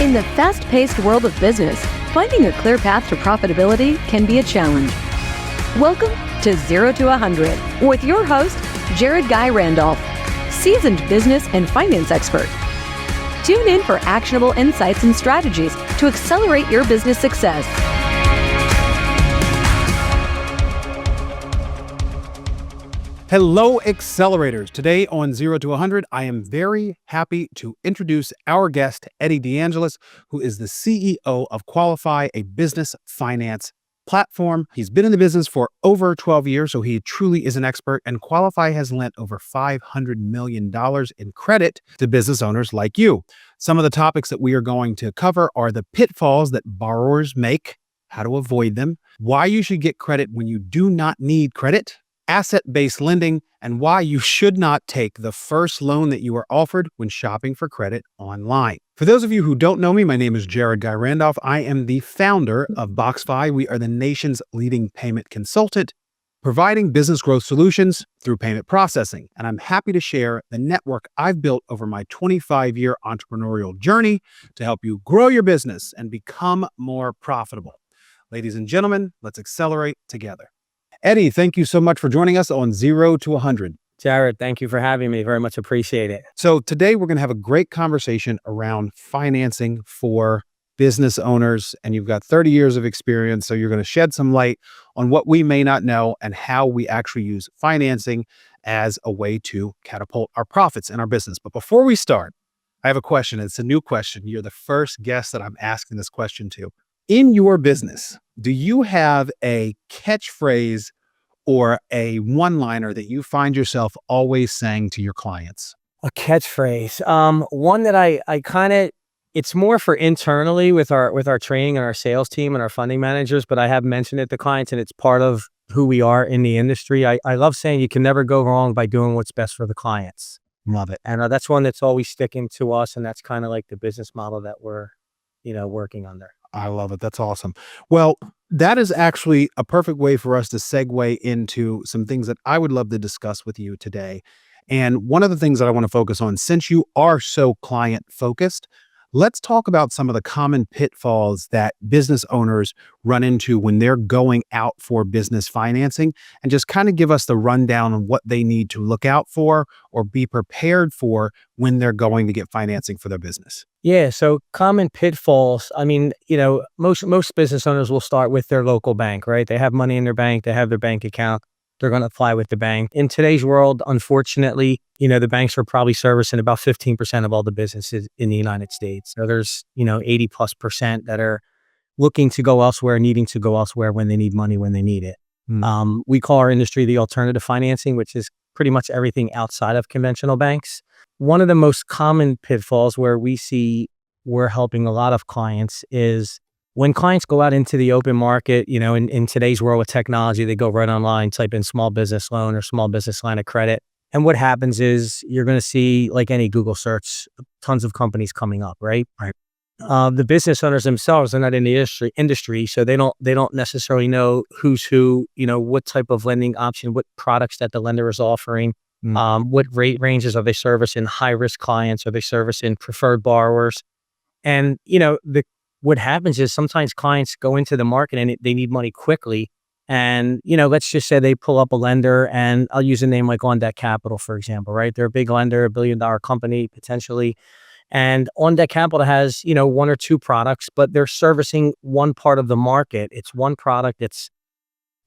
In the fast-paced world of business, finding a clear path to profitability can be a challenge. Welcome to 0 to 100 with your host, Jared Guy Randolph, seasoned business and finance expert. Tune in for actionable insights and strategies to accelerate your business success. Hello, Accelerators. Today on 0 to 100, I am very happy to introduce our guest, Eddie DeAngelis, who is the CEO of Qualifi, a business finance platform. He's been in the business for over 12 years, so he truly is an expert, and Qualifi has lent over $500 million in credit to business owners like you. Some of the topics that we are going to cover are the pitfalls that borrowers make, how to avoid them, why you should get credit when you do not need credit, asset-based lending, and why you should not take the first loan that you are offered when shopping for credit online. For those of you who don't know me, my name is Jared Guy Randolph. I am the founder of BoxFi. We are the nation's leading payment consultant, providing business growth solutions through payment processing. And I'm happy to share the network I've built over my 25-year entrepreneurial journey to help you grow your business and become more profitable. Ladies and gentlemen, let's accelerate together. Eddie, thank you so much for joining us on 0 to 100. Jared, thank you for having me. Very much appreciate it. So today we're going to have a great conversation around financing for business owners, and you've got 30 years of experience, so you're going to shed some light on what we may not know and how we actually use financing as a way to catapult our profits in our business. But before we start, I have a question. It's a new question. You're the first guest that I'm asking this question to. In your business, do you have a catchphrase or a one-liner that you find yourself always saying to your clients? A catchphrase. One that I kind of, it's more for internally with our training and our sales team and our funding managers, but I have mentioned it to clients and it's part of who we are in the industry. I love saying you can never go wrong by doing what's best for the clients. Love it. And that's one that's always sticking to us. And that's kind of like the business model that we're, working under. I love it. That's awesome. Well, that is actually a perfect way for us to segue into some things that I would love to discuss with you today. And one of the things that I want to focus on, since you are so client focused, let's talk about some of the common pitfalls that business owners run into when they're going out for business financing, and just kind of give us the rundown on what they need to look out for or be prepared for when they're going to get financing for their business. Yeah. So common pitfalls. I mean, most business owners will start with their local bank, right? They have money in their bank. They have their bank account. They're going to apply with the bank. In today's world, unfortunately, the banks are probably servicing about 15% of all the businesses in the United States. So there's, 80+% that are looking to go elsewhere, needing to go elsewhere when they need money, when they need it. We call our industry the alternative financing, which is pretty much everything outside of conventional banks. One of the most common pitfalls where we're helping a lot of clients is when clients go out into the open market, in today's world with technology, they go right online, type in small business loan or small business line of credit. And what happens is you're going to see, like any Google search, tons of companies coming up, right? Right. The business owners themselves are not in the industry, so they don't necessarily know who's who, what type of lending option, what products that the lender is offering, what rate ranges are they servicing, high risk clients, are they servicing preferred borrowers, and what happens is sometimes clients go into the market and they need money quickly. And, let's just say they pull up a lender, and I'll use a name like On Deck Capital, for example, right? They're a big lender, $1 billion company potentially. And On Deck Capital has, one or two products, but they're servicing one part of the market. It's one product. It's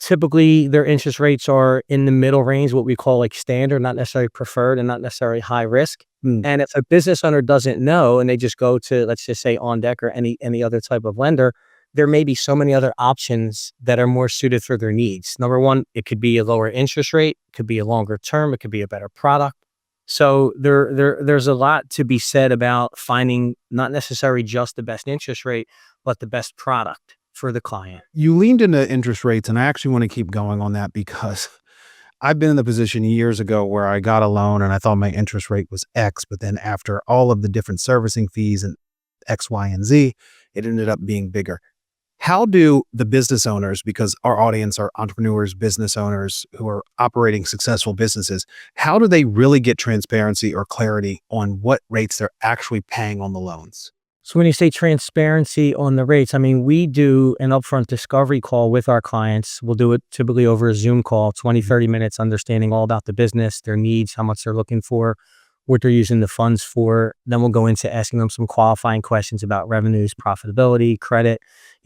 typically their interest rates are in the middle range, what we call like standard, not necessarily preferred and not necessarily high risk. And if a business owner doesn't know and they just go to, let's just say On Deck or any other type of lender, there may be so many other options that are more suited for their needs. Number one, it could be a lower interest rate, it could be a longer term, it could be a better product. So there's a lot to be said about finding not necessarily just the best interest rate, but the best product for the client. You leaned into interest rates, and I actually want to keep going on that because I've been in the position years ago where I got a loan and I thought my interest rate was X, but then after all of the different servicing fees and X, Y, and Z, it ended up being bigger. How do the business owners, because our audience are entrepreneurs, business owners who are operating successful businesses, how do they really get transparency or clarity on what rates they're actually paying on the loans? So when you say transparency on the rates, I mean, we do an upfront discovery call with our clients. We'll do it typically over a Zoom call, 20, 30 minutes, understanding all about the business, their needs, how much they're looking for, what they're using the funds for. Then we'll go into asking them some qualifying questions about revenues, profitability, credit,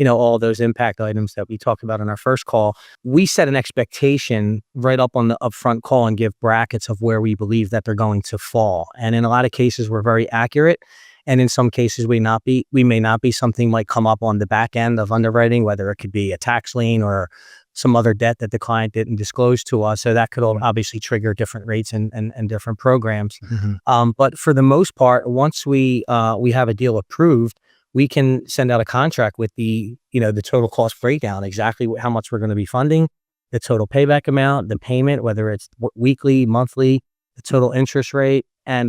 all those impact items that we talked about in our first call. We set an expectation right up on the upfront call and give brackets of where we believe that they're going to fall. And in a lot of cases, we're very accurate. And in some cases, we may not be. Something might come up on the back end of underwriting, whether it could be a tax lien or some other debt that the client didn't disclose to us. So that could obviously trigger different rates and different programs. But for the most part, once we have a deal approved, we can send out a contract with the total cost breakdown, exactly how much we're going to be funding, the total payback amount, the payment, whether it's weekly, monthly, the total interest rate. And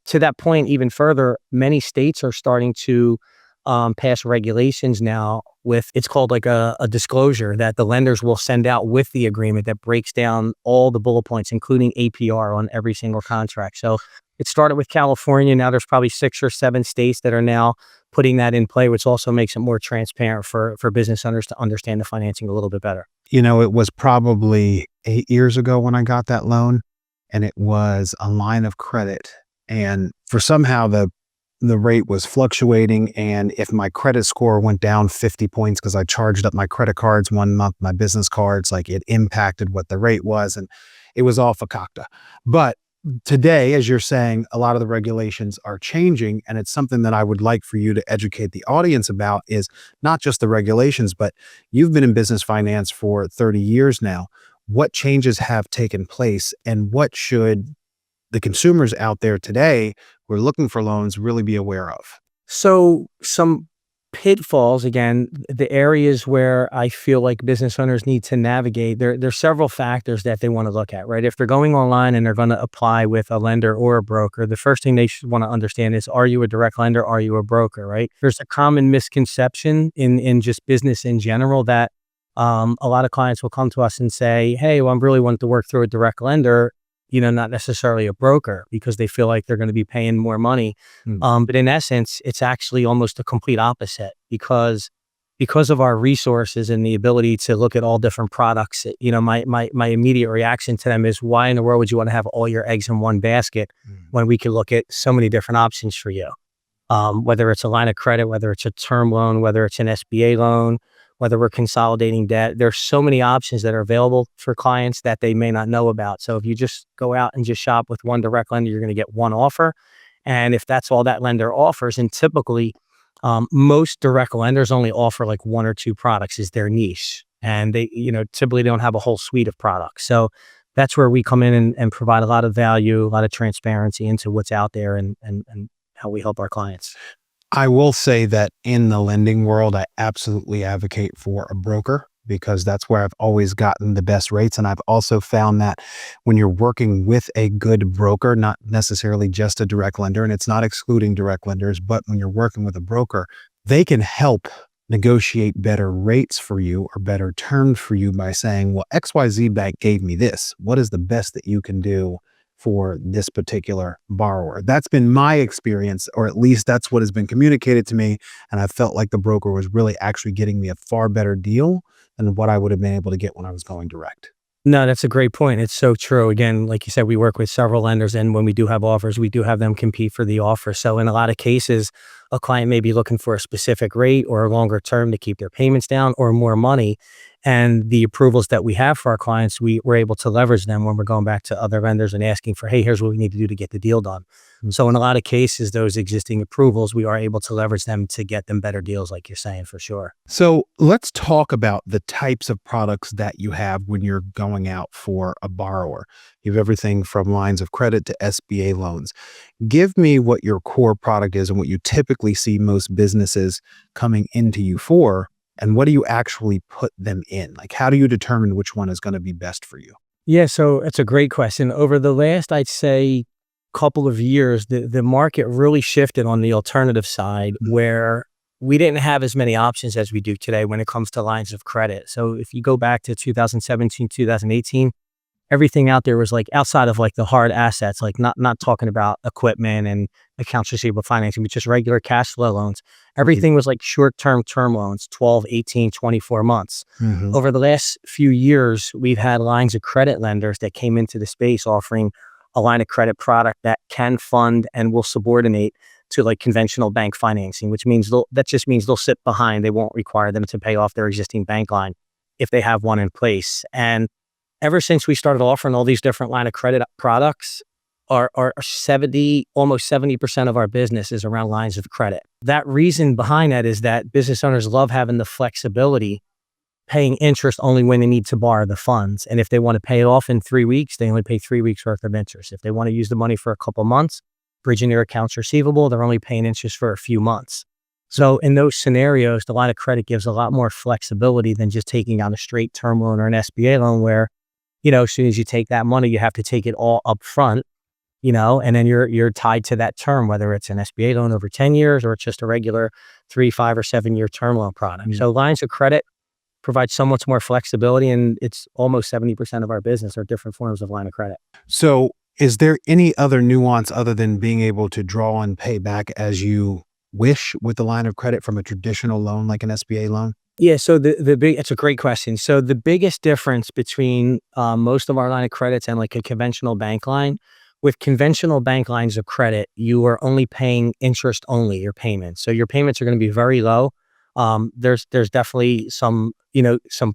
to that point, even further, many states are starting to pass regulations now with, it's called like a disclosure that the lenders will send out with the agreement that breaks down all the bullet points, including APR on every single contract. So it started with California. Now there's probably 6 or 7 states that are now putting that in play, which also makes it more transparent for business owners to understand the financing a little bit better. It was probably 8 years ago when I got that loan, and it was a line of credit. And for somehow the rate was fluctuating. And if my credit score went down 50 points because I charged up my credit cards one month, my business cards, like it impacted what the rate was. And it was all fakakta. But today, as you're saying, a lot of the regulations are changing, and it's something that I would like for you to educate the audience about is not just the regulations, but you've been in business finance for 30 years now. What changes have taken place, and what should the consumers out there today who are looking for loans really be aware of? So some pitfalls, again, the areas where I feel like business owners need to navigate, there's several factors that they want to look at, right? If they're going online and they're going to apply with a lender or a broker, the first thing they should want to understand is, are you a direct lender? Are you a broker, right? There's a common misconception in just business in general that a lot of clients will come to us and say, hey, well, I'm really wanting to work through a direct lender, not necessarily a broker, because they feel like they're going to be paying more money. But in essence, it's actually almost a complete opposite because of our resources and the ability to look at all different products. My immediate reaction to them is, why in the world would you want to have all your eggs in one basket when we can look at so many different options for you? Whether it's a line of credit, whether it's a term loan, whether it's an SBA loan, whether we're consolidating debt, there's so many options that are available for clients that they may not know about. So if you just go out and just shop with one direct lender, you're going to get one offer. And if that's all that lender offers, and typically most direct lenders only offer like 1 or 2 products is their niche. And they, typically don't have a whole suite of products. So that's where we come in and provide a lot of value, a lot of transparency into what's out there and how we help our clients. I will say that in the lending world, I absolutely advocate for a broker because that's where I've always gotten the best rates. And I've also found that when you're working with a good broker, not necessarily just a direct lender, and it's not excluding direct lenders, but when you're working with a broker, they can help negotiate better rates for you or better terms for you by saying, well, XYZ Bank gave me this. What is the best that you can do for this particular borrower? That's been my experience, or at least that's what has been communicated to me. And I felt like the broker was really actually getting me a far better deal than what I would have been able to get when I was going direct. No, that's a great point. It's so true. Again, like you said, we work with several lenders, and when we do have offers, we do have them compete for the offer. So in a lot of cases, a client may be looking for a specific rate or a longer term to keep their payments down or more money. And the approvals that we have for our clients, we're able to leverage them when we're going back to other vendors and asking for, hey, here's what we need to do to get the deal done. So in a lot of cases, those existing approvals, we are able to leverage them to get them better deals, like you're saying, for sure. So let's talk about the types of products that you have when you're going out for a borrower. You have everything from lines of credit to SBA loans. Give me what your core product is and what you typically see most businesses coming into you for, and what do you actually put them in? Like, how do you determine which one is going to be best for you? Yeah, so it's a great question. Over the last, I'd say, couple of years, the market really shifted on the alternative side, where we didn't have as many options as we do today when it comes to lines of credit. So if you go back to 2017, 2018, everything out there was like outside of like the hard assets, like not talking about equipment and accounts receivable financing, but just regular cash flow loans. Everything was like short-term term loans, 12, 18, 24 months. Mhm. Over the last few years, we've had lines of credit lenders that came into the space offering a line of credit product that can fund and will subordinate to like conventional bank financing, which means that just means they'll sit behind. They won't require them to pay off their existing bank line if they have one in place. And ever since we started offering all these different line of credit products, our almost 70% of our business is around lines of credit. That reason behind that is that business owners love having the flexibility, paying interest only when they need to borrow the funds. And if they want to pay it off in 3 weeks, they only pay 3 weeks worth of interest. If they want to use the money for a couple months, bridging their accounts receivable, they're only paying interest for a few months. So in those scenarios, the line of credit gives a lot more flexibility than just taking out a straight term loan or an SBA loan where, as soon as you take that money, you have to take it all up front, and then you're tied to that term, whether it's an SBA loan over 10 years or it's just a regular 3, 5, or 7-year term loan product. Mm. So lines of credit provide so much more flexibility, and it's almost 70% of our business are different forms of line of credit. So is there any other nuance other than being able to draw and pay back as you wish with the line of credit from a traditional loan like an SBA loan? Yeah, so it's a great question. So the biggest difference between most of our line of credits and like a conventional bank line, with conventional bank lines of credit, you are only paying interest only, your payments. So your payments are going to be very low. There's definitely some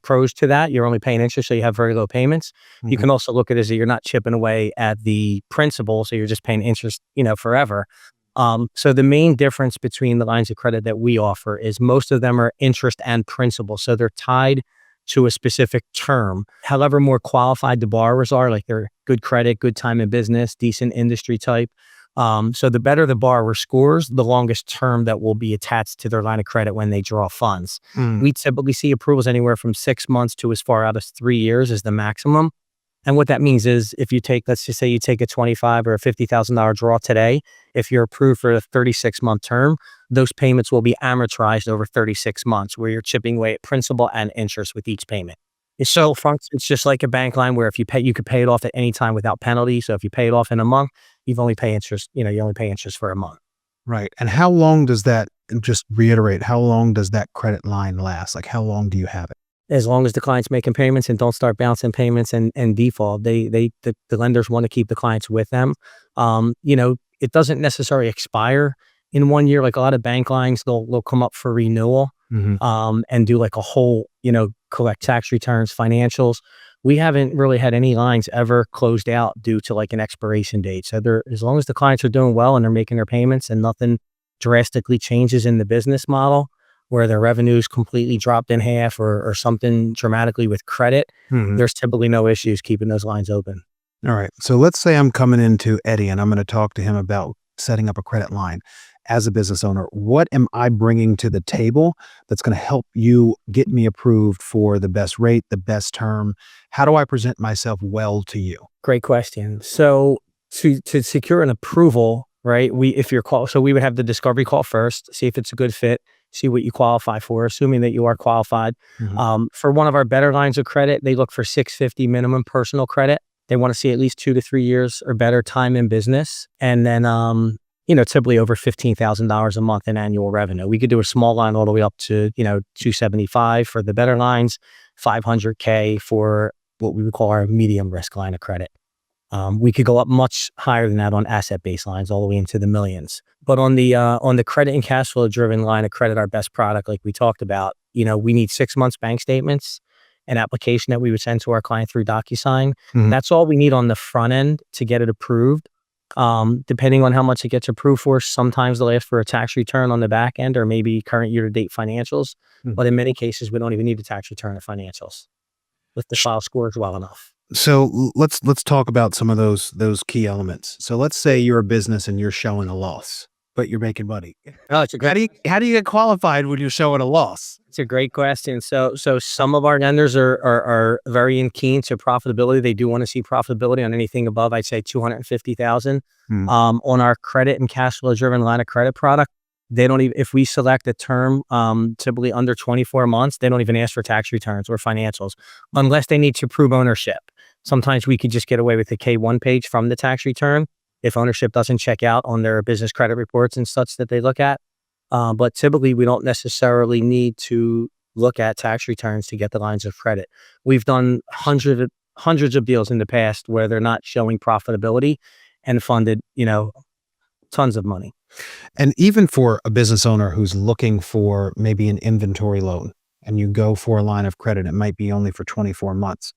pros to that. You're only paying interest, so you have very low payments. Mhm. You can also look at it as you're not chipping away at the principal, so you're just paying interest, forever. So the main difference between the lines of credit that we offer is most of them are interest and principal. So they're tied to a specific term. However, more qualified the borrowers are, like they're good credit, good time in business, decent industry type. So the better the borrower scores, the longest term that will be attached to their line of credit when they draw funds. Mm. We typically see approvals anywhere from 6 months to as far out as 3 years is the maximum. And what that means is if you take, let's just say you take a $25,000 or a $50,000 draw today, if you're approved for a 36-month term, those payments will be amortized over 36 months where you're chipping away at principal and interest with each payment. It's so functions just like a bank line where if you pay, you could pay it off at any time without penalty. So if you pay it off in a month, you only pay interest for a month. Right. And how long does that, and just reiterate, how long does that credit line last? Like how long do you have it? As long as the client's making payments and don't start bouncing payments and default, the lenders want to keep the clients with them. It doesn't necessarily expire in 1 year. Like a lot of bank lines, they'll come up for renewal, and do like a whole, collect tax returns, financials. We haven't really had any lines ever closed out due to like an expiration date. So as long as the clients are doing well and they're making their payments and nothing drastically changes in the business model, where their revenues completely dropped in half or something dramatically with credit, there's typically no issues keeping those lines open. All right. So let's say I'm coming into Eddie and I'm going to talk to him about setting up a credit line. As a business owner, what am I bringing to the table that's going to help you get me approved for the best rate, the best term? How do I present myself well to you? Great question. So to secure an approval, right? We would have the discovery call first, see if it's a good fit, see what you qualify for, assuming that you are qualified. For one of our better lines of credit, they look for 650 minimum personal credit. They want to see at least 2 to 3 years or better time in business. And then, typically over $15,000 a month in annual revenue. We could do a small line all the way up to, $275 for the better lines, $500K for what we would call our medium risk line of credit. We could go up much higher than that on asset-based lines, all the way into the millions. But on the credit and cash flow driven line of credit, our best product, like we talked about, we need 6 months bank statements, an application that we would send to our client through DocuSign. That's all we need on the front end to get it approved. Depending on how much it gets approved for, sometimes they'll ask for a tax return on the back end or maybe current year-to-date financials. But in many cases, we don't even need a tax return or financials if the file scores well enough. So let's talk about some of those key elements. So let's say you're a business and you're showing a loss, but you're making money. Oh, it's a great How do you get qualified when you're showing a loss? It's a great question. So some of our lenders are very keen to profitability. They do want to see profitability on anything above, I'd say, 250,000. On our credit and cash flow driven line of credit product, they don't even, if we select a term, typically under 24 months, they don't even ask for tax returns or financials unless they need to prove ownership. Sometimes we could just get away with the K1 page from the tax return if ownership doesn't check out on their business credit reports and such that they look at. But typically, we don't necessarily need to look at tax returns to get the lines of credit. We've done hundreds of deals in the past where they're not showing profitability and funded, tons of money. And even for a business owner who's looking for maybe an inventory loan and you go for a line of credit, it might be only for 24 months.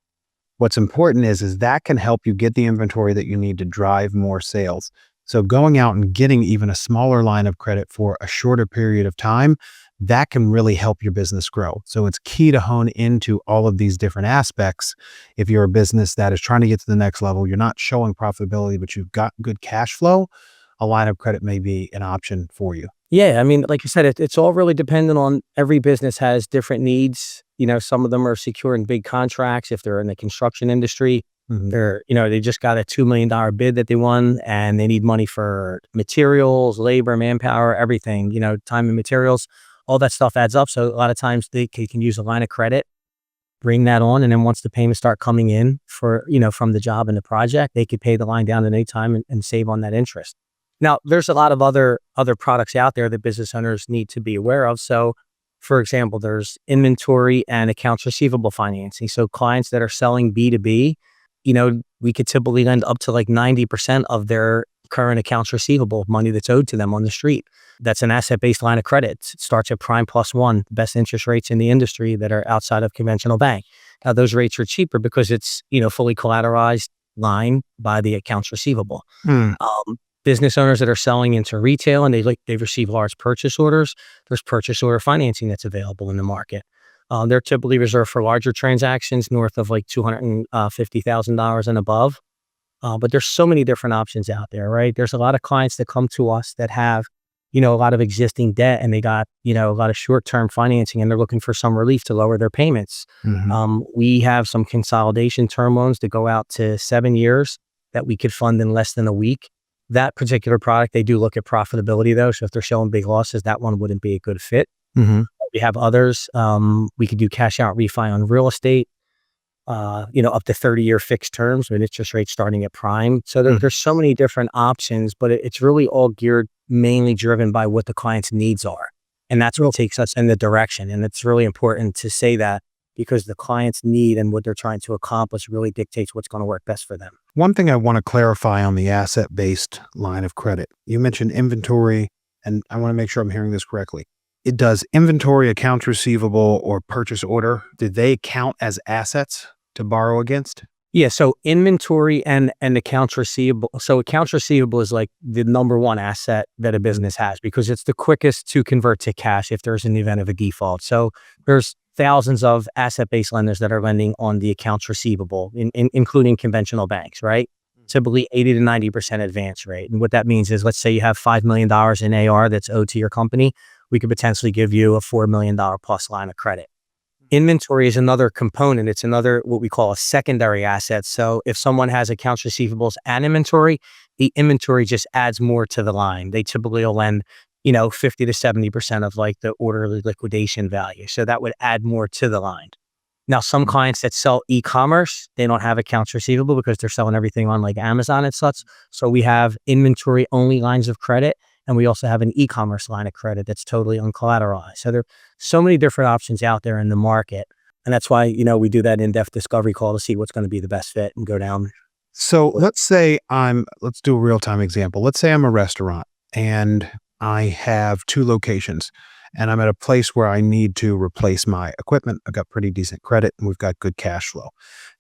What's important is that can help you get the inventory that you need to drive more sales. So going out and getting even a smaller line of credit for a shorter period of time, that can really help your business grow. So it's key to hone into all of these different aspects. If you're a business that is trying to get to the next level, you're not showing profitability, but you've got good cash flow, a line of credit may be an option for you. Yeah, I mean, like you said, it's all really dependent on every business has different needs. Some of them are securing big contracts. If they're in the construction industry, they're, they just got a $2 million bid that they won and they need money for materials, labor, manpower, everything, time and materials, all that stuff adds up. So a lot of times they can use a line of credit, bring that on. And then once the payments start coming in for, from the job and the project, they could pay the line down at any time and save on that interest. Now, there's a lot of other products out there that business owners need to be aware of. So, for example, there's inventory and accounts receivable financing. So clients that are selling B2B, we could typically lend up to like 90% of their current accounts receivable, money that's owed to them on the street. That's an asset-based line of credit. It starts at prime +1, the best interest rates in the industry that are outside of conventional bank. Now, those rates are cheaper because it's, fully collateralized line by the accounts receivable. Business owners that are selling into retail and they've received large purchase orders, there's purchase order financing that's available in the market. They're typically reserved for larger transactions north of like $250,000 and above. But there's so many different options out there, right? There's a lot of clients that come to us that have, a lot of existing debt and they got, a lot of short-term financing and they're looking for some relief to lower their payments. We have some consolidation term loans that go out to 7 years that we could fund in less than a week. That particular product, they do look at profitability though. So if they're showing big losses, that one wouldn't be a good fit. We have others. We could do cash out refi on real estate, up to 30-year fixed terms with interest rates starting at prime. So there's so many different options, but it's really all geared, mainly driven by what the client's needs are. And that's what takes us in the direction. And it's really important to say that because the client's need and what they're trying to accomplish really dictates what's going to work best for them. One thing I want to clarify on the asset-based line of credit, you mentioned inventory, and I want to make sure I'm hearing this correctly. It does inventory, accounts receivable, or purchase order, do they count as assets to borrow against? Yeah, so inventory and accounts receivable. So accounts receivable is like the number one asset that a business has because it's the quickest to convert to cash if there's an event of a default. So there's thousands of asset-based lenders that are lending on the accounts receivable, including conventional banks, right? Typically 80 to 90% advance rate. And what that means is, let's say you have $5 million in AR that's owed to your company. We could potentially give you a $4 million plus line of credit. Inventory is another component. It's another, what we call a secondary asset. So if someone has accounts receivables and inventory, the inventory just adds more to the line. They typically will lend 50 to 70% of like the orderly liquidation value. So that would add more to the line. Now, some clients that sell e-commerce, they don't have accounts receivable because they're selling everything on like Amazon and such. So we have inventory only lines of credit. And we also have an e-commerce line of credit that's totally uncollateralized. So there are so many different options out there in the market. And that's why, we do that in-depth discovery call to see what's going to be the best fit and go down. So let's do a real-time example. Let's say I'm a restaurant and I have 2 locations and I'm at a place where I need to replace my equipment. I've got pretty decent credit and we've got good cash flow.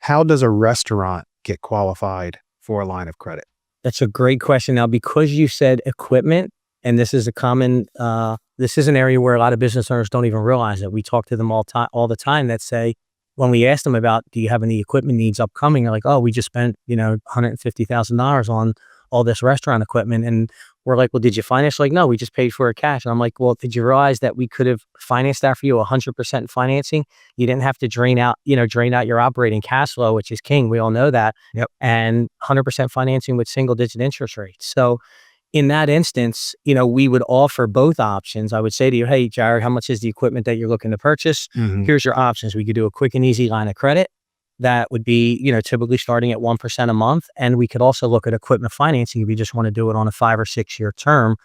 How does a restaurant get qualified for a line of credit? That's a great question. Now, because you said equipment, and this is this is an area where a lot of business owners don't even realize it. We talk to them all the time that say, when we ask them about, do you have any equipment needs upcoming? They're like, oh, we just spent, $150,000 on all this restaurant equipment. And we're like, well, did you finance? Like, no, we just paid for it cash. And I'm like, well, did you realize that we could have financed that for you 100% financing? You didn't have to drain out your operating cash flow, which is king. We all know that. Yep. And 100% financing with single digit interest rates. So in that instance, we would offer both options. I would say to you, hey, Jared, how much is the equipment that you're looking to purchase? Here's your options. We could do a quick and easy line of credit. that would be, typically starting at 1% a month. And we could also look at equipment financing if you just want to do it on a 5 or 6 year term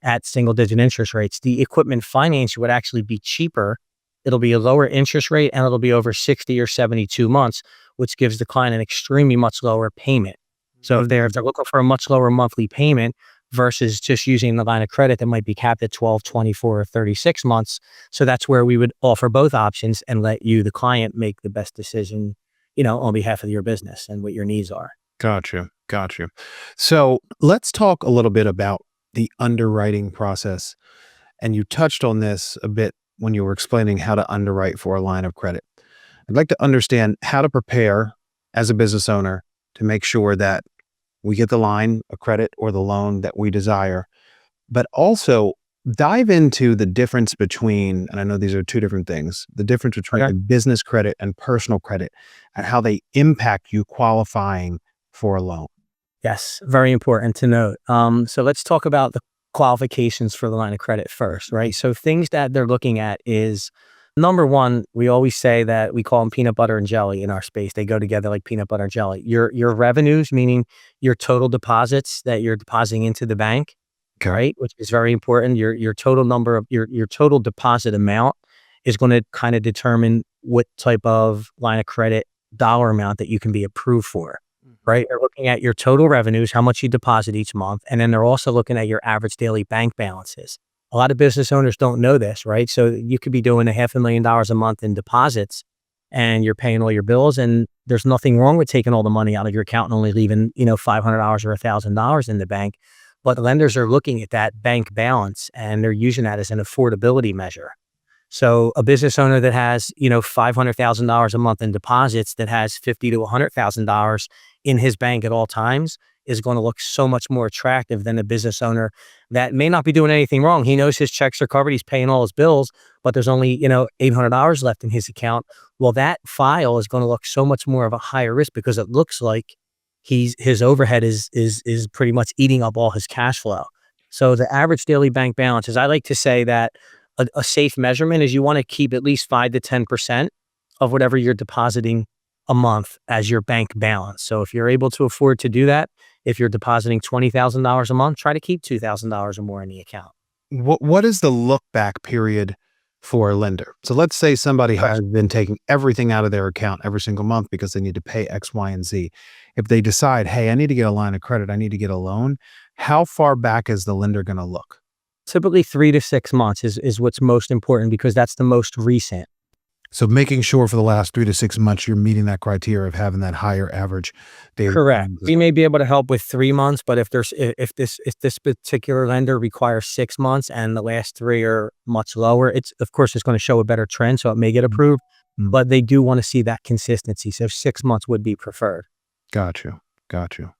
at single digit interest rates. The equipment finance would actually be cheaper. It'll be a lower interest rate and it'll be over 60 or 72 months, which gives the client an extremely much lower payment. So if they're looking for a much lower monthly payment versus just using the line of credit that might be capped at 12, 24, or 36 months. So that's where we would offer both options and let you, the client, make the best decision, on behalf of your business and what your needs are. Gotcha. So let's talk a little bit about the underwriting process. And you touched on this a bit when you were explaining how to underwrite for a line of credit. I'd like to understand how to prepare as a business owner to make sure that we get the line of credit or the loan that we desire, but also dive into the difference between, and I know these are two different things, the difference between business credit and personal credit and how they impact you qualifying for a loan. Yes, very important to note. So let's talk about the qualifications for the line of credit first, right? So things that they're looking at is, number one, we always say that we call them peanut butter and jelly in our space. They go together like peanut butter and jelly. Your revenues, meaning your total deposits that you're depositing into the bank, right? Which is very important. Your total number of your total deposit amount is going to kind of determine what type of line of credit dollar amount that you can be approved for. Right? They're looking at your total revenues, how much you deposit each month. And then they're also looking at your average daily bank balances. A lot of business owners don't know this, right? So you could be doing $500,000 a month in deposits and you're paying all your bills, and there's nothing wrong with taking all the money out of your account and only leaving, $500 or $1,000 in the bank. But lenders are looking at that bank balance and they're using that as an affordability measure. So a business owner that has, $500,000 a month in deposits, that has $50,000 to $100,000 in his bank at all times, is going to look so much more attractive than a business owner that may not be doing anything wrong. He knows his checks are covered, he's paying all his bills, but there's only, $800 left in his account. Well, that file is going to look so much more of a higher risk because it looks like his overhead is pretty much eating up all his cash flow. So the average daily bank balance is, I like to say that a safe measurement is you want to keep at least 5 to 10% of whatever you're depositing a month as your bank balance. So if you're able to afford to do that, if you're depositing $20,000 a month, try to keep $2,000 or more in the account. What is the look back period for a lender? So let's say somebody has been taking everything out of their account every single month because they need to pay X, Y, and Z. If they decide, hey, I need to get a line of credit, I need to get a loan, how far back is the lender going to look? Typically 3 to 6 months is what's most important because that's the most recent. So making sure for the last 3 to 6 months, you're meeting that criteria of having that higher average daily. Correct. We may be able to help with 3 months, but if this particular lender requires 6 months and the last 3 are much lower, it's going to show a better trend. So it may get approved, but they do want to see that consistency. So 6 months would be preferred. Got you.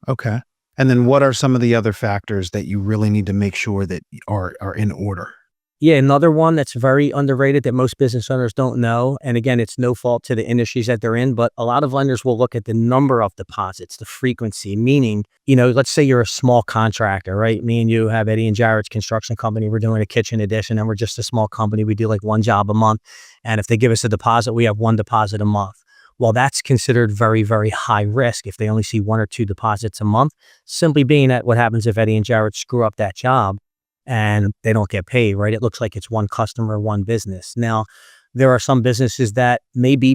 Okay. And then what are some of the other factors that you really need to make sure that are in order? Yeah, another one that's very underrated that most business owners don't know, and again, it's no fault to the industries that they're in, but a lot of lenders will look at the number of deposits, the frequency, meaning, let's say you're a small contractor, right? Me and you have Eddie and Jared's construction company. We're doing a kitchen addition and we're just a small company. We do like one job a month. And if they give us a deposit, we have one deposit a month. Well, that's considered very, very high risk if they only see 1 or 2 deposits a month, simply being that what happens if Eddie and Jared screw up that job and they don't get paid, right? It looks like it's one customer, one business. Now, there are some businesses that may be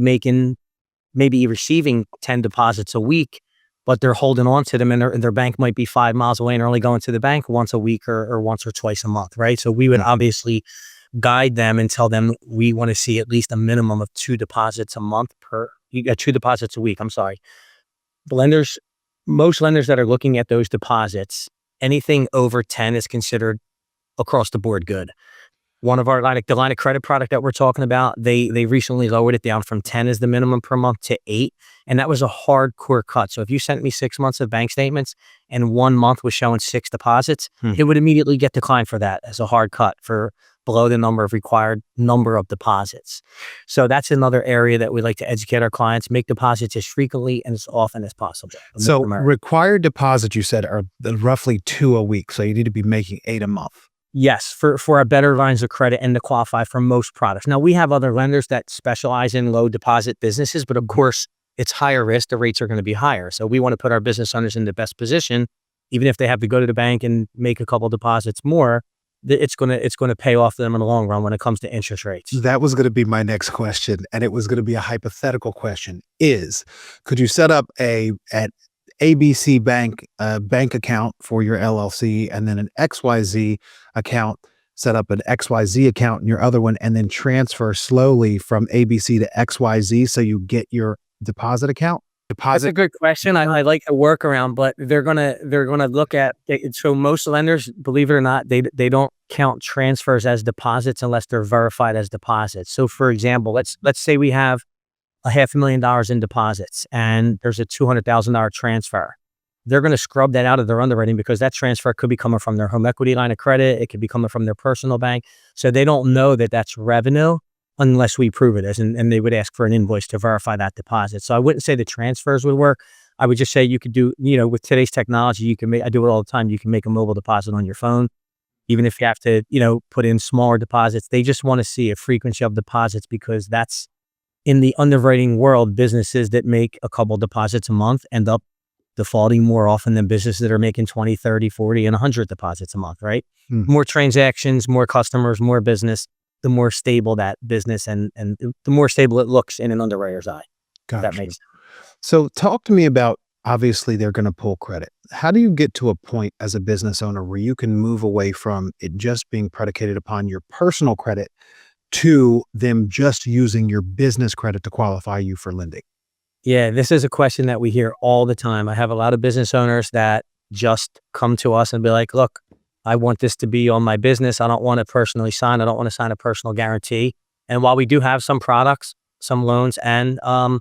receiving 10 deposits a week, but they're holding on to them and their bank might be 5 miles away and they're only going to the bank once a week or once or twice a month, right? So we would obviously guide them and tell them we want to see at least a minimum of 2 deposits a month you got 2 deposits a week. I'm sorry. Most lenders that are looking at those deposits, anything over 10 is considered across the board good. One of our the line of credit product that we're talking about, they recently lowered it down from 10 as the minimum per month to 8. And that was a hardcore cut. So if you sent me 6 months of bank statements and 1 month was showing 6 deposits, it would immediately get declined for that as a hard cut for below the required number of deposits. So that's another area that we like to educate our clients, make deposits as frequently and as often as possible. So required deposits, you said, are roughly 2 a week. So you need to be making 8 a month. Yes, for our better lines of credit and to qualify for most products. Now, we have other lenders that specialize in low deposit businesses, but of course, it's higher risk, the rates are going to be higher. So we want to put our business owners in the best position, even if they have to go to the bank and make a couple deposits more, it's going to pay off them in the long run when it comes to interest rates. That was going to be my next question, and it was going to be a hypothetical question. Could you set up an ABC bank bank account for your LLC, and then an XYZ account, set up an XYZ account in your other one, and then transfer slowly from ABC to XYZ so you get your deposit account? That's a good question. I like the workaround, but they're gonna look at it. So most lenders, believe it or not, they don't count transfers as deposits unless they're verified as deposits. So for example, let's say we have $500,000 in deposits and there's a $200,000 transfer. They're going to scrub that out of their underwriting because that transfer could be coming from their home equity line of credit. It could be coming from their personal bank. So they don't know that that's revenue unless we prove it is, and they would ask for an invoice to verify that deposit. So I wouldn't say the transfers would work. I would just say you could do, with today's technology, you can make, I do it all the time. You can make a mobile deposit on your phone, even if you have to, put in smaller deposits. They just want to see a frequency of deposits because that's in the underwriting world, businesses that make a couple deposits a month end up defaulting more often than businesses that are making 20, 30, 40, and 100 deposits a month, right? More transactions, more customers, more business, the more stable that business and the more stable it looks in an underwriter's eye. Gotcha. That makes sense. So talk to me about, obviously they're going to pull credit. How do you get to a point as a business owner where you can move away from it just being predicated upon your personal credit to them just using your business credit to qualify you for lending? Yeah, this is a question that we hear all the time. I have a lot of business owners that just come to us and be like, look, I want this to be on my business. I don't want to personally sign. I don't want to sign a personal guarantee. And while we do have some products, some loans, and a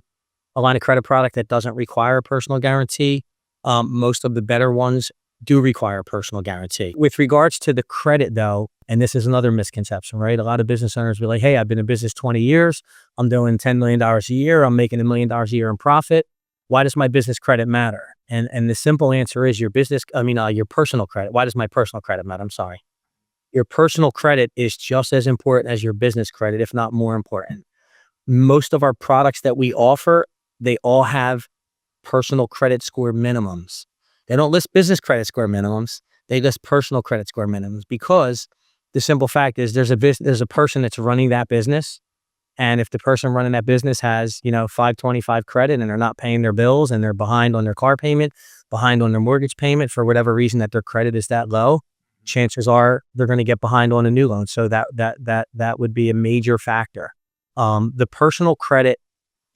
line of credit product that doesn't require a personal guarantee, most of the better ones do require a personal guarantee. With regards to the credit though, and this is another misconception, right? A lot of business owners be like, hey, I've been in business 20 years. I'm doing $10 million a year. I'm making $1 million a year in profit. Why does my business credit matter? And the simple answer is your personal credit. Why does my personal credit matter? I'm sorry. Your personal credit is just as important as your business credit, if not more important. Most of our products that we offer, they all have personal credit score minimums. They don't list business credit score minimums. They list personal credit score minimums because the simple fact is there's a person that's running that business. And if the person running that business has, 525 credit and they're not paying their bills and they're behind on their car payment, behind on their mortgage payment for whatever reason that their credit is that low, chances are they're going to get behind on a new loan. So that would be a major factor. The personal credit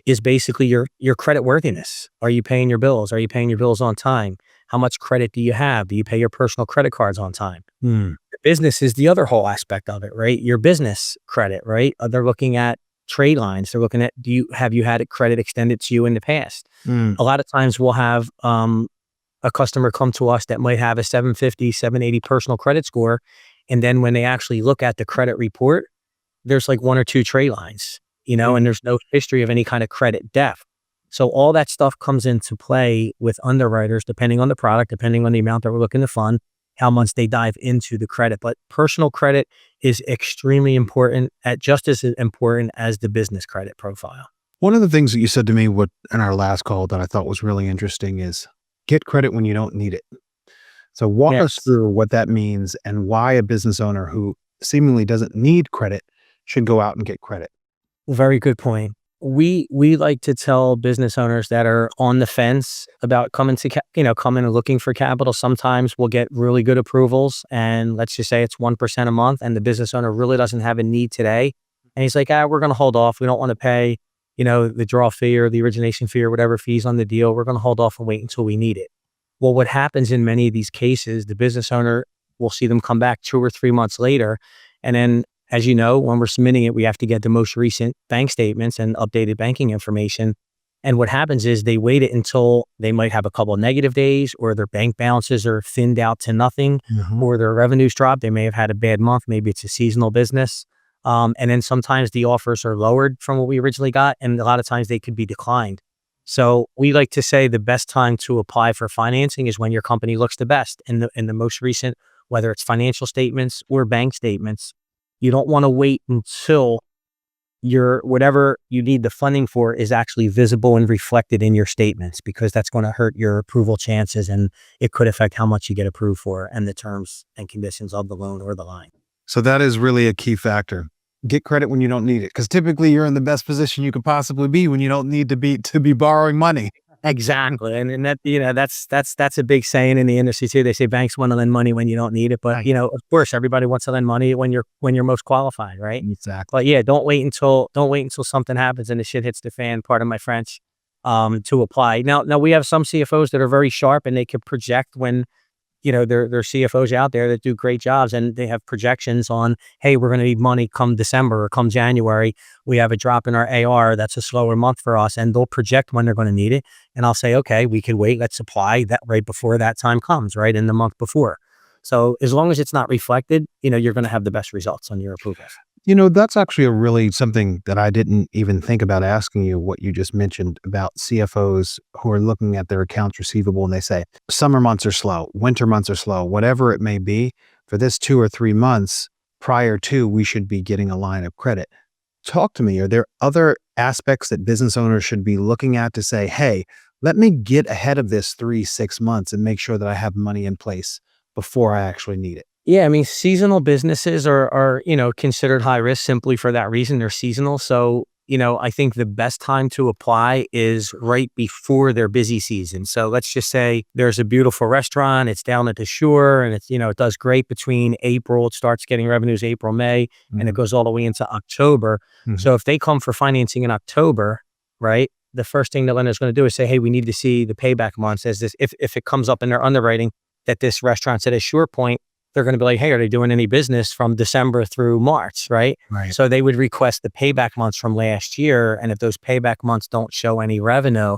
is basically your credit worthiness. Are you paying your bills? Are you paying your bills on time? How much credit do you have? Do you pay your personal credit cards on time? The business is the other whole aspect of it, right? Your business credit, right? They're looking at trade lines. They're looking at, have you had a credit extended to you in the past? A lot of times we'll have a customer come to us that might have a 750, 780 personal credit score. And then when they actually look at the credit report, there's like 1 or 2 trade lines, and there's no history of any kind of credit depth. So all that stuff comes into play with underwriters, depending on the product, depending on the amount that we're looking to fund, how much they dive into the credit. But personal credit is extremely important, just as important as the business credit profile. One of the things that you said to me in our last call that I thought was really interesting is get credit when you don't need it. So walk us through what that means and why a business owner who seemingly doesn't need credit should go out and get credit. Very good point. We like to tell business owners that are on the fence about coming and looking for capital. Sometimes we'll get really good approvals, and let's just say it's 1% a month, and the business owner really doesn't have a need today, and he's like, we're going to hold off. We don't want to pay, the draw fee or the origination fee or whatever fees on the deal. We're going to hold off and wait until we need it. Well, what happens in many of these cases, the business owner will see them come back 2 or 3 months later, and then, as you know, when we're submitting it, we have to get the most recent bank statements and updated banking information. And what happens is they wait it until they might have a couple of negative days, or their bank balances are thinned out to nothing, or their revenues drop. They may have had a bad month. Maybe it's a seasonal business. And then sometimes the offers are lowered from what we originally got. And a lot of times they could be declined. So we like to say the best time to apply for financing is when your company looks the best in the most recent, whether it's financial statements or bank statements. You don't want to wait until whatever you need the funding for is actually visible and reflected in your statements, because that's going to hurt your approval chances, and it could affect how much you get approved for and the terms and conditions of the loan or the line. So that is really a key factor. Get credit when you don't need it, because typically you're in the best position you could possibly be when you don't need to be borrowing money. Exactly. And that, that's a big saying in the industry too. They say banks want to lend money when you don't need it, but Right. of course everybody wants to lend money when you're most qualified, right? Exactly. But yeah, don't wait until something happens and the shit hits the fan, pardon my French, to apply. Now we have some CFOs that are very sharp and they can project when, there are CFOs out there that do great jobs and they have projections on, hey, we're going to need money come December or come January. We have a drop in our AR. That's a slower month for us. And they'll project when they're going to need it. And I'll say, okay, we could wait. Let's apply that right before that time comes, right in the month before. So as long as it's not reflected, you're going to have the best results on your approvals. That's actually really something that I didn't even think about asking you, what you just mentioned about CFOs who are looking at their accounts receivable and they say, summer months are slow, winter months are slow, whatever it may be. For this 2 or 3 months prior to, we should be getting a line of credit. Talk to me. Are there other aspects that business owners should be looking at to say, hey, let me get ahead of this 3-6 months and make sure that I have money in place before I actually need it? Yeah, I mean, seasonal businesses are considered high risk simply for that reason. They're seasonal. So, I think the best time to apply is right before their busy season. So let's just say there's a beautiful restaurant, it's down at the shore, and it's, it does great between April, it starts getting revenues April, May, and it goes all the way into October. Mhm. So if they come for financing in October, right, the first thing the lender is going to do is say, hey, we need to see the payback months as this, if it comes up in their underwriting that this restaurant's at a short point, they're going to be like, hey, are they doing any business from December through March, right? Right. So they would request the payback months from last year. And if those payback months don't show any revenue,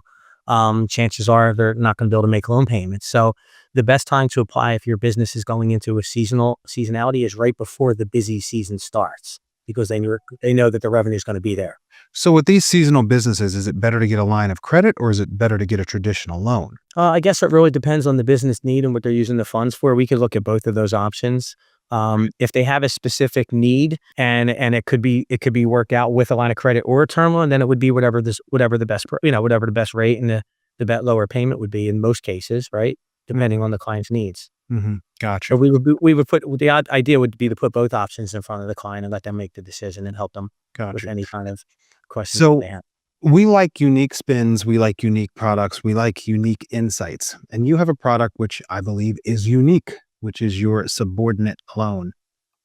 chances are they're not going to be able to make loan payments. So the best time to apply if your business is going into a seasonality is right before the busy season starts, because they know that the revenue is going to be there. So with these seasonal businesses, is it better to get a line of credit or is it better to get a traditional loan? I guess it really depends on the business need and what they're using the funds for. We could look at both of those options. If they have a specific need and it could be worked out with a line of credit or a term loan, then it would be whatever the best rate and the lower payment would be in most cases, right? Depending on the client's needs. Mm-hmm. Gotcha. So we would put, the idea would be to put both options in front of the client and let them make the decision and help them with Gotcha. any kind of questions So they have. we like unique spins, we like unique products, we like unique insights. And you have a product which I believe is unique, which is your subordinate loan.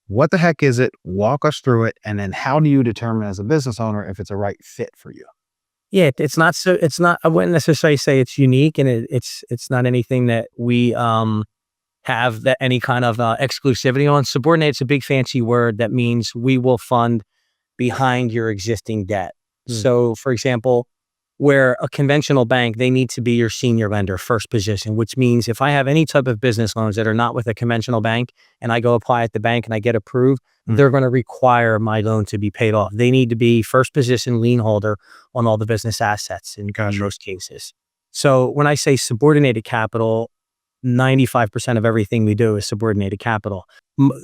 What the heck is it? Walk us through it. And then how do you determine as a business owner if it's a right fit for you? Yeah, it's not, I wouldn't necessarily say it's unique, and it's not anything that we have that any kind of exclusivity on. Subordinate's a big fancy word that means we will fund behind your existing debt. So for example, where a conventional bank, they need to be your senior lender, first position, which means if I have any type of business loans that are not with a conventional bank and I go apply at the bank and I get approved, they're going to require my loan to be paid off. They need to be first position lien holder on all the business assets in most cases. So when I say subordinated capital, 95% of everything we do is subordinated capital.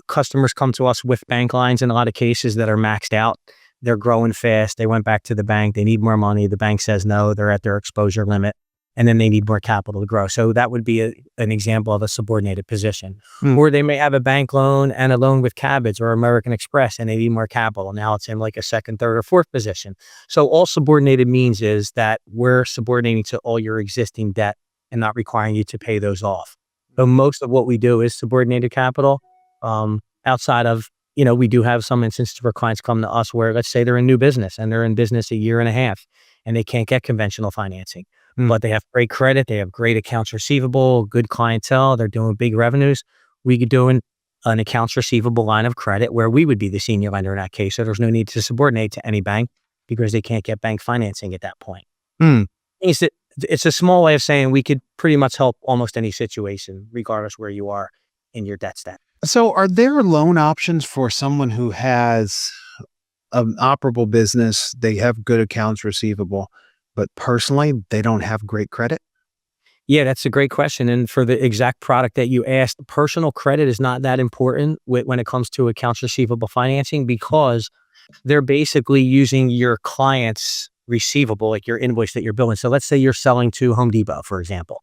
Customers come to us with bank lines in a lot of cases that are maxed out. They're growing fast. They went back to the bank. They need more money. The bank says no, they're at their exposure limit, and then they need more capital to grow. So that would be an example of a subordinated position. Or they may have a bank loan and a loan with Cabot or American Express, and they need more capital. Now it's in like a second, third, or fourth position. So all subordinated means is that we're subordinating to all your existing debt and not requiring you to pay those off. So most of what we do is subordinated capital. Outside of, we do have some instances where clients come to us where, let's say they're in new business and they're in business a year and a half and they can't get conventional financing, but they have great credit. They have great accounts receivable, good clientele. They're doing big revenues. We could do an accounts receivable line of credit where we would be the senior lender in that case. So there's no need to subordinate to any bank because they can't get bank financing at that point. It's a small way of saying we could pretty much help almost any situation, regardless where you are in your debt stack. So are there loan options for someone who has an operable business, they have good accounts receivable, but personally, they don't have great credit? Yeah, that's a great question. And for the exact product that you asked, personal credit is not that important when it comes to accounts receivable financing, because they're basically using your client's receivable, like your invoice that you're billing. So let's say you're selling to Home Depot, for example.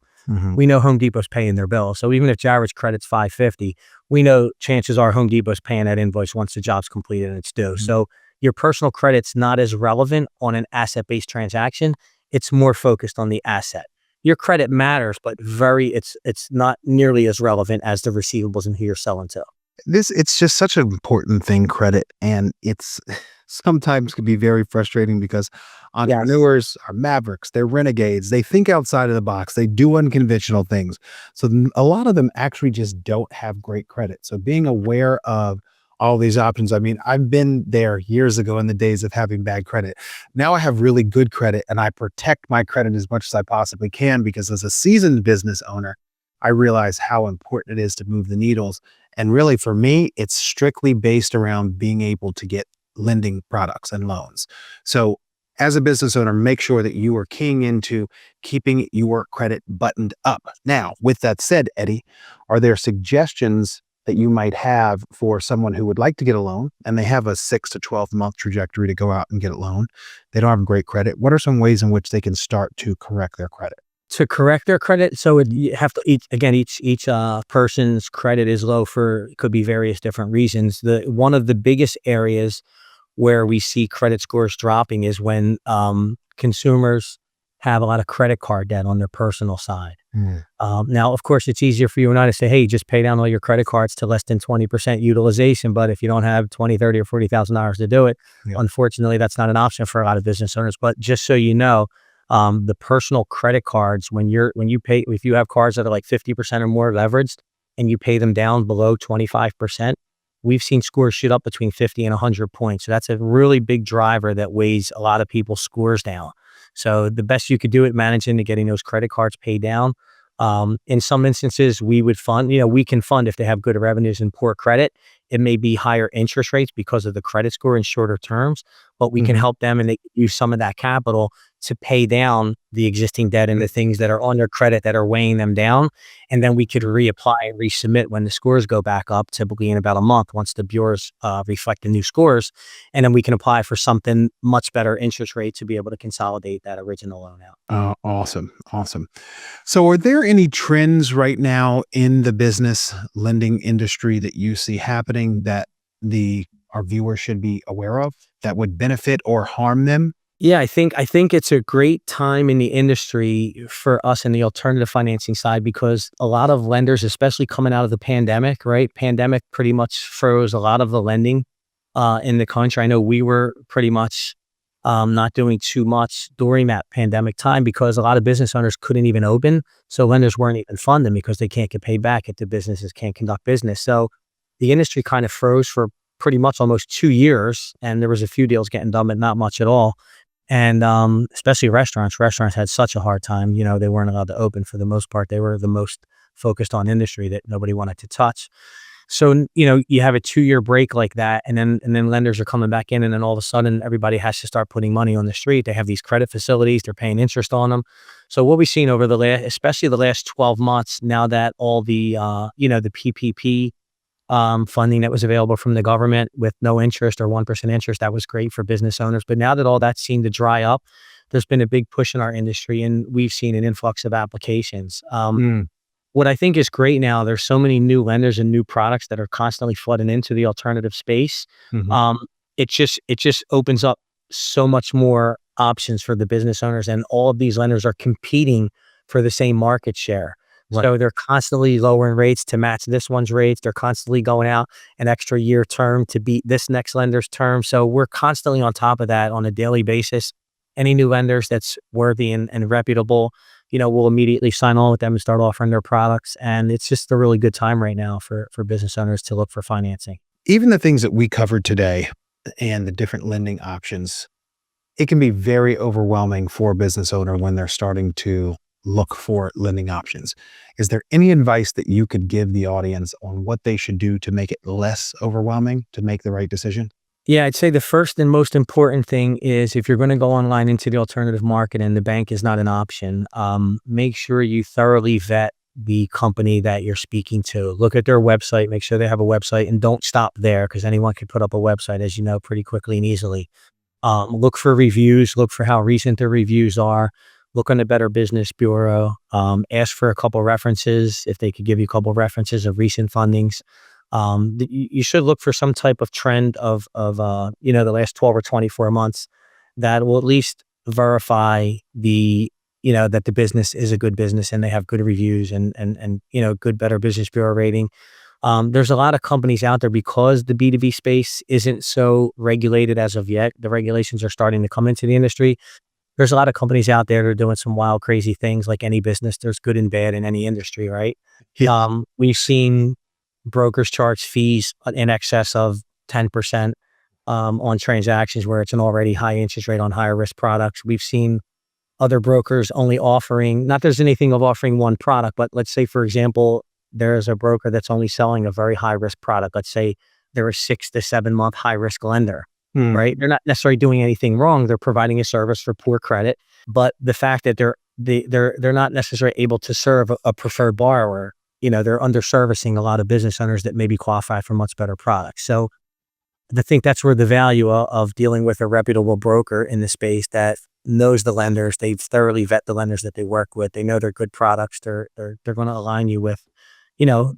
We know Home Depot's paying their bill. So even if Jared's credit's 550, we know chances are Home Depot's paying that invoice once the job's completed and it's due. So your personal credit's not as relevant on an asset-based transaction. It's more focused on the asset. Your credit matters, but it's not nearly as relevant as the receivables and who you're selling to. It's just such an important thing, credit, and it's sometimes can be very frustrating because entrepreneurs are mavericks, they're renegades, they think outside of the box, they do unconventional things. So a lot of them actually just don't have great credit. So being aware of all these options. I mean, I've been there years ago in the days of having bad credit. Now I have really good credit and I protect my credit as much as I possibly can because as a seasoned business owner, I realize how important it is to move the needles. And really for me, it's strictly based around being able to get lending products and loans. So as a business owner, make sure that you are keying into keeping your credit buttoned up. Now, with that said, Eddie, are there suggestions that you might have for someone who would like to get a loan and they have a 6 to 12 month trajectory to go out and get a loan? They don't have great credit. What are some ways in which they can start to correct their credit? To correct their credit, so you have to each person's credit is low for could be various different reasons. One of the biggest areas where we see credit scores dropping is when consumers have a lot of credit card debt on their personal side. Now, of course, it's easier for you and I to say, hey, just pay down all your credit cards to less than 20% utilization. But if you don't have $20,000, $30,000 or $40,000 to do it, unfortunately, that's not an option for a lot of business owners. But just so you know, the personal credit cards, when you pay, if you have cards that are like 50% or more leveraged and you pay them down below 25%, we've seen scores shoot up between 50 and 100 points. So that's a really big driver that weighs a lot of people's scores down. So the best you could do at managing to getting those credit cards paid down. In some instances, we would fund, we can fund if they have good revenues and poor credit. It may be higher interest rates because of the credit score in shorter terms, but we can help them and they use some of that capital to pay down the existing debt and the things that are on their credit that are weighing them down. And then we could reapply and resubmit when the scores go back up, typically in about a month once the bureaus reflect the new scores. And then we can apply for something much better interest rate to be able to consolidate that original loan out. Awesome. So are there any trends right now in the business lending industry that you see happening that our viewers should be aware of that would benefit or harm them? Yeah, I think it's a great time in the industry for us in the alternative financing side because a lot of lenders, especially coming out of the pandemic, right? Pandemic pretty much froze a lot of the lending in the country. I know we were pretty much not doing too much during that pandemic time because a lot of business owners couldn't even open. So lenders weren't even funding because they can't get paid back if the businesses can't conduct business. So the industry kind of froze for pretty much almost 2 years. And there was a few deals getting done, but not much at all. And especially restaurants had such a hard time. They weren't allowed to open for the most part. They were the most focused on industry that nobody wanted to touch. So, you have a 2-year break like that, and then lenders are coming back in, and then all of a sudden everybody has to start putting money on the street. They have these credit facilities, they're paying interest on them. So what we've seen over especially the last 12 months, now that all the the PPP funding that was available from the government with no interest or 1% interest, that was great for business owners. But now that all that seemed to dry up, there's been a big push in our industry and we've seen an influx of applications. What I think is great now, there's so many new lenders and new products that are constantly flooding into the alternative space. It just opens up so much more options for the business owners, and all of these lenders are competing for the same market share. Right. So they're constantly lowering rates to match this one's rates. They're constantly going out an extra year term to beat this next lender's term. So we're constantly on top of that on a daily basis. Any new lenders that's worthy and reputable, we'll immediately sign on with them and start offering their products. And it's just a really good time right now for business owners to look for financing. Even the things that we covered today and the different lending options, it can be very overwhelming for a business owner when they're starting to look for lending options. Is there any advice that you could give the audience on what they should do to make it less overwhelming, to make the right decision? Yeah, I'd say the first and most important thing is if you're going to go online into the alternative market and the bank is not an option, make sure you thoroughly vet the company that you're speaking to. Look at their website, make sure they have a website, and don't stop there because anyone can put up a website, as you know, pretty quickly and easily. Look for reviews, look for how recent the reviews are, look on the Better Business Bureau, ask for a couple references if they could give you a couple references of recent fundings. You should look for some type of trend of the last 12 or 24 months that will at least verify that the business is a good business and they have good reviews and good Better Business Bureau rating. There's a lot of companies out there because the B2B space isn't so regulated as of yet. The regulations are starting to come into the industry. There's a lot of companies out there that are doing some wild, crazy things. Like any business, there's good and bad in any industry, right? Yeah. We've seen brokers charge fees in excess of 10% on transactions where it's an already high interest rate on higher risk products. We've seen other brokers only offering, not there's anything of offering one product, but let's say, for example, there's a broker that's only selling a very high risk product. Let's say they're a 6 to 7 month high risk lender, right? They're not necessarily doing anything wrong. They're providing a service for poor credit, but the fact that they're not necessarily able to serve a preferred borrower, they're underservicing a lot of business owners that maybe qualify for much better products. So I think that's where the value of dealing with a reputable broker in the space that knows the lenders, they've thoroughly vet the lenders that they work with. They know they're good products. They're going to align you with,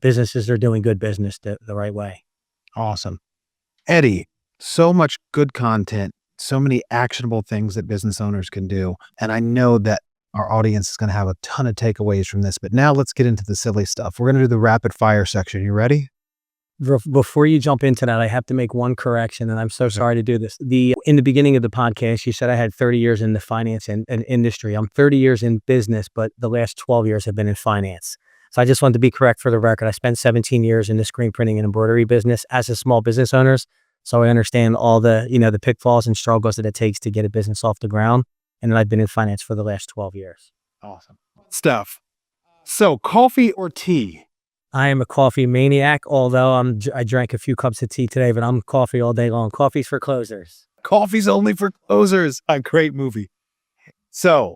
businesses that are doing good business the right way. Awesome. Eddie, so much good content, so many actionable things that business owners can do. And I know that our audience is going to have a ton of takeaways from this, but now let's get into the silly stuff. We're going to do the rapid fire section. You ready? Before you jump into that, I have to make one correction, and I'm so sorry to do this. In the beginning of the podcast, you said I had 30 years in the finance and industry. I'm 30 years in business, but the last 12 years have been in finance. So I just wanted to be correct for the record. I spent 17 years in the screen printing and embroidery business as a small business owner. So I understand all the, the pitfalls and struggles that it takes to get a business off the ground. And then I've been in finance for the last 12 years. Awesome stuff. So coffee or tea? I am a coffee maniac, although I drank a few cups of tea today, but I'm coffee all day long. Coffee's for closers. Coffee's only for closers. A great movie. So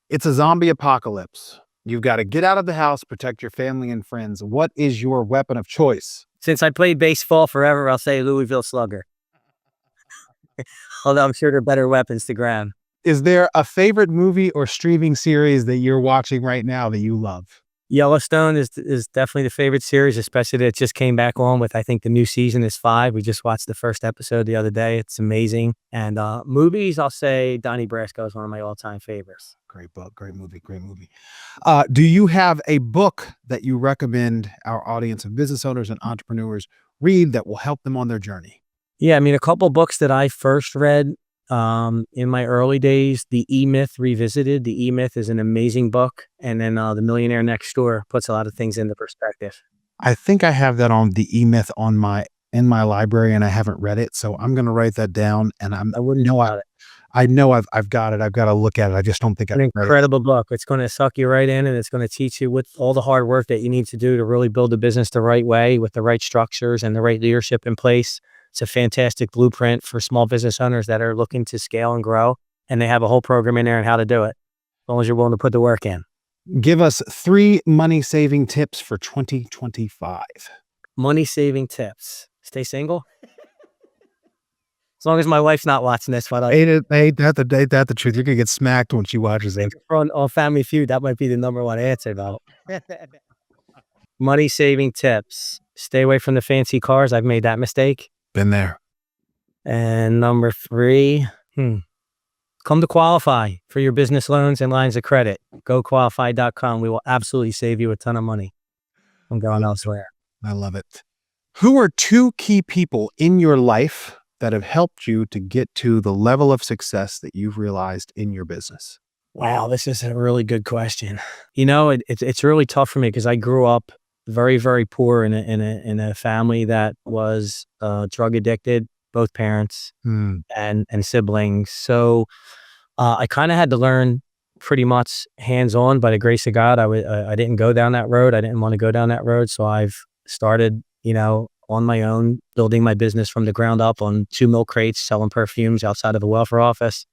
it's a zombie apocalypse. You've got to get out of the house, protect your family and friends. What is your weapon of choice? Since I played baseball forever, I'll say Louisville Slugger. Although I'm sure there are better weapons to grab. Is there a favorite movie or streaming series that you're watching right now that you love? Yellowstone is definitely the favorite series, especially that it just came back on with, I think the new season is 5. We just watched the first episode the other day. It's amazing. And movies, I'll say Donnie Brasco is one of my all-time favorites. Great book, great movie. Do you have a book that you recommend our audience of business owners and entrepreneurs read that will help them on their journey? Yeah, I mean, a couple books that I first read in my early days, The E-Myth Revisited. The E-Myth is an amazing book. And then The Millionaire Next Door puts a lot of things into perspective. I think I have that on The E-Myth in my library, and I haven't read it. So I'm going to write that down, and I wouldn't know it. I know I've got it. I've got to look at it. I just don't think I've read it. An incredible book. It's going to suck you right in, and it's going to teach you what all the hard work that you need to do to really build a business the right way with the right structures and the right leadership in place. It's a fantastic blueprint for small business owners that are looking to scale and grow, and they have a whole program in there on how to do it, as long as you're willing to put the work in. Give us 3 money-saving tips for 2025. Money-saving tips. Stay single. As long as my wife's not watching this, but Ain't that the truth? You're going to get smacked when she watches it. On Family Feud, that might be the number one answer, though. Money-saving tips. Stay away from the fancy cars. I've made that mistake. Been there. And number 3, come to Qualifi for your business loans and lines of credit. Go qualifi.com. We will absolutely save you a ton of money from going elsewhere. I love it. Who are 2 key people in your life that have helped you to get to the level of success that you've realized in your business? Wow, this is a really good question. It's really tough for me because I grew up very, very poor in a family that was drug addicted, both parents and siblings. So I kind of had to learn pretty much hands-on. By the grace of God, I didn't go down that road. I didn't want to go down that road. So I've started, on my own, building my business from the ground up on 2 milk crates, selling perfumes outside of the welfare office.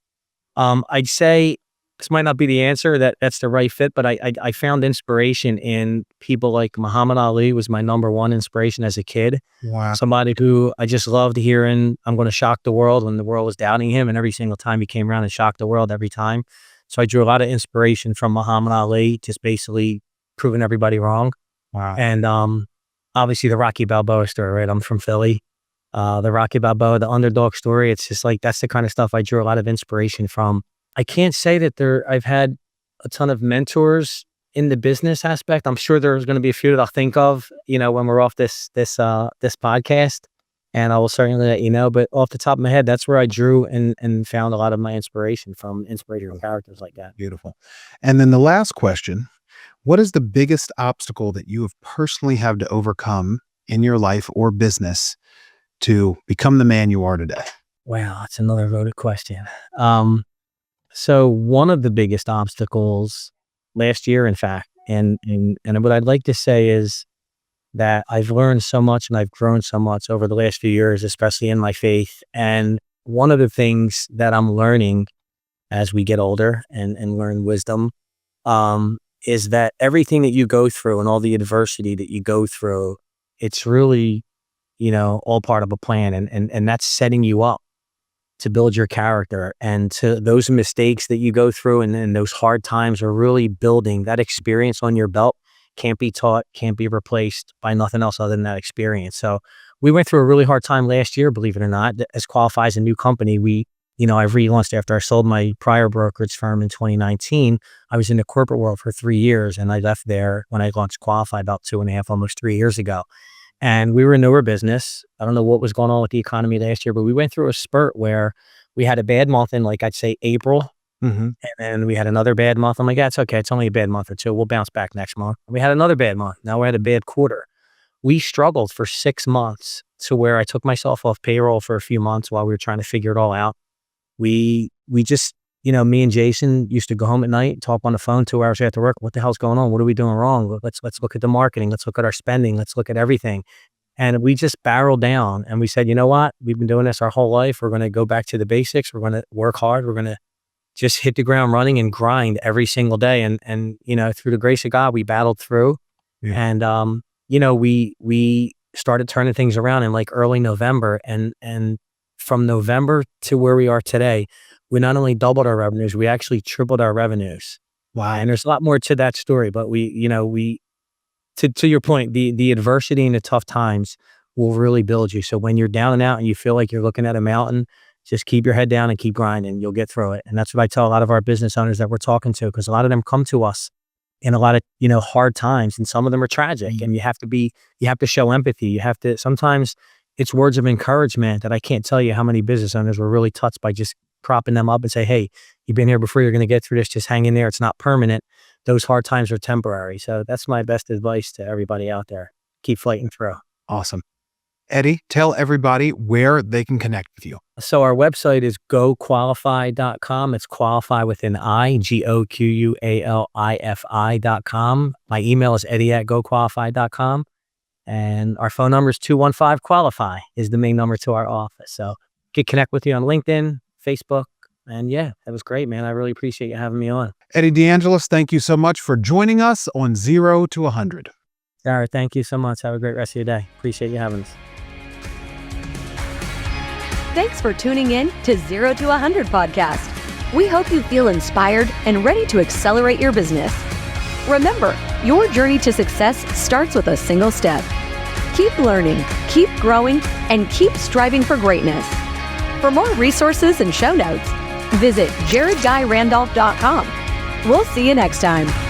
I'd say this might not be the answer that's the right fit, but I found inspiration in people like Muhammad Ali was my number one inspiration as a kid. Wow. Somebody who I just loved hearing, I'm going to shock the world when the world was doubting him. And every single time he came around and shocked the world every time. So I drew a lot of inspiration from Muhammad Ali, just basically proving everybody wrong. Wow. And obviously the Rocky Balboa story, right? I'm from Philly. The Rocky Balboa, the underdog story. It's just like, that's the kind of stuff I drew a lot of inspiration from. I can't say that I've had a ton of mentors in the business aspect. I'm sure there's going to be a few that I'll think of, when we're off this podcast, and I will certainly let you know. But off the top of my head, that's where I drew and found a lot of my inspiration from inspirational characters like that. Beautiful. And then the last question, what is the biggest obstacle that you have personally had to overcome in your life or business to become the man you are today? Wow, that's another loaded question. So one of the biggest obstacles last year, in fact, and what I'd like to say is that I've learned so much and I've grown so much over the last few years, especially in my faith. And one of the things that I'm learning as we get older and learn wisdom, is that everything that you go through and all the adversity that you go through, it's really, all part of a plan, and that's setting you up to build your character, and to those mistakes that you go through and those hard times are really building that experience on your belt. Can't be taught, can't be replaced by nothing else other than that experience. So we went through a really hard time last year, believe it or not. As Qualifi is a new company, I relaunched after I sold my prior brokerage firm in 2019. I was in the corporate world for 3 years, and I left there when I launched Qualifi about 2.5, almost 3 years ago. And we were a newer business. I don't know what was going on with the economy last year, but we went through a spurt where we had a bad month in, like, I'd say April. Mm-hmm. And then we had another bad month. I'm like, that's okay. It's only a bad month or two. We'll bounce back next month. And we had another bad month. Now we had a bad quarter. We struggled for 6 months to where I took myself off payroll for a few months while we were trying to figure it all out. We just, me and Jason used to go home at night, talk on the phone 2 hours after work. What the hell's going on? What are we doing wrong? Let's look at the marketing. Let's look at our spending. Let's look at everything. And we just barreled down and we said, you know what? We've been doing this our whole life. We're going to go back to the basics. We're going to work hard. We're going to just hit the ground running and grind every single day. And through the grace of God, we battled through. Yeah. And, we started turning things around in like early November. And from November to where we are today, we not only doubled our revenues, we actually tripled our revenues. Wow. And there's a lot more to that story, but to your point, the adversity and the tough times will really build you. So when you're down and out and you feel like you're looking at a mountain, just keep your head down and keep grinding. You'll get through it. And that's what I tell a lot of our business owners that we're talking to, because a lot of them come to us in a lot of, hard times, and some of them are tragic. Mm-hmm. And you have to show empathy. Sometimes it's words of encouragement that I can't tell you how many business owners were really touched by just propping them up and say, hey, you've been here before, you're going to get through this, just hang in there. It's not permanent. Those hard times are temporary. So that's my best advice to everybody out there. Keep fighting through. Awesome. Eddie, tell everybody where they can connect with you. So our website is goqualifi.com. It's Qualifi with an I, GOQUALIFI.com. My email is eddie@goqualifi.com. And our phone number is 215-QUALIFI is the main number to our office. So get connect with you on LinkedIn, Facebook. And yeah, that was great, man. I really appreciate you having me on. Eddie DeAngelis, thank you so much for joining us on 0 to 100. Jared, thank you so much. Have a great rest of your day. Appreciate you having us. Thanks for tuning in to 0 to 100 podcast. We hope you feel inspired and ready to accelerate your business. Remember, your journey to success starts with a single step. Keep learning, keep growing, and keep striving for greatness. For more resources and show notes, visit jaredguyrandolph.com. We'll see you next time.